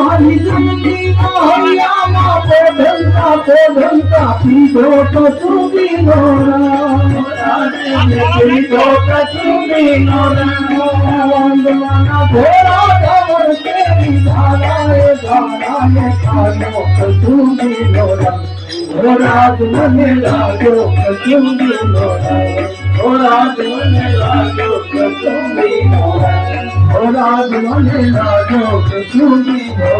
મારી જિંદગી મોહલ્લામાં પોઢંતા પીધો કસુંબીનો રંગ પીધો કસુંબીનો રંગ વંદવાના ઘોડા ઢવળ કેરી ધારાએ ખાધો કસુંબીનો રંગ રાજ મને લાગ્યો કસુંબીનો રંગ રાજ મને લાગ્યો કસુંબીનો રંગ રાજ મને લાગ્યો કસુંબીનો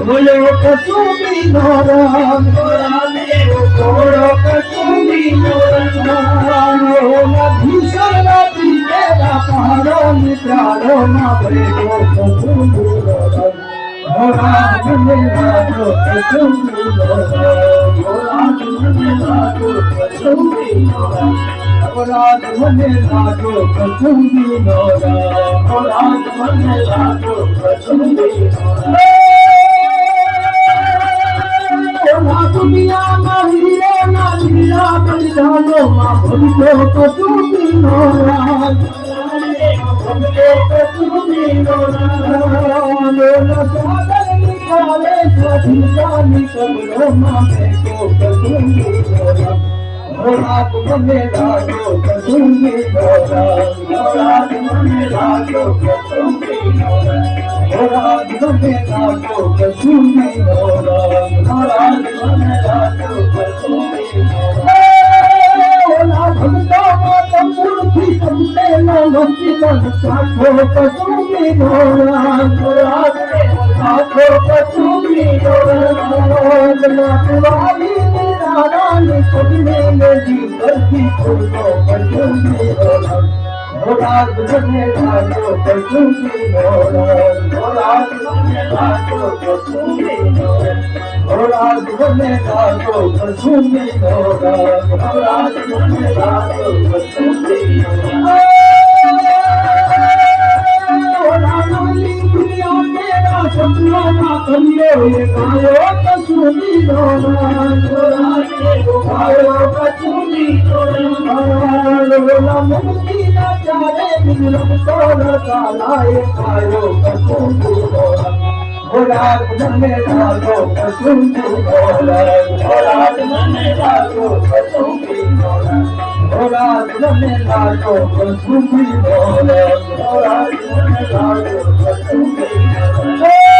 બોલો કસુંબીનો રંગ બોલો કસુંબીનો રંગ ભીષણ રાત્રિ પેલા પહાડો નિત્રાળો માં ભરેલો કસુંબીનો રંગ રાજ મને લાગ્યો કસુંબીનો રંગ રાજ મને લાગ્યો કસુંબીનો રંગ રાજ મને લાગ્યો કસુંબીનો રંગ રાજ મને લાગ્યો કસુંબીનો રંગ દુનિયામાં હીરાના લીલા બલિદાનોમાં ભરતો કસુંબીનો રંગ કસુંબીનો રંગ સાગર નિકાલે સ્વધીરાની કબરોમાં બેઠો કસુંબીનો રંગ રાત મને લાગ્યો કસુંબીનો રંગ રાત મને લાગ્યો કસુંબીનો રંગ રાત મને લાગ્યો કસુંબીનો રંગ રાત મને લાગ્યો કસુંબીનો રંગ ભક્તોમાં તંબુરથી સંતેલો ભક્તિ મન સાખો કસુંબીનો રંગ રાત સાખો કસુંબીનો રંગ નાચવાલી રાની કબીને મેજી બરફી ફૂલો કસુંબીનો રંગ રાત મને લાગ્યો કસુંબીનો રંગ રાત મને લાગ્યો કસુંબીનો રંગ રાત મને લાગ્યો કસુંબીનો રંગ રાત મને લાગ્યો કસુંબીનો રંગ સપનામાં કલ્યો એ ગાયો કસુંબીનો રંગ ગાયો કસુંબીનો રંગ મુક્તિના ચારે મિલતો રસાલાએ ગાયો કસુંબીનો રંગ રાત મને લાગ્યો કસુંબીનો રંગ રાત મને લાગ્યો કસુંબીનો રંગ રાત મને લાગ્યો કસુંબીનો રંગ રાત મને લાગ્યો કસુંબીનો રંગ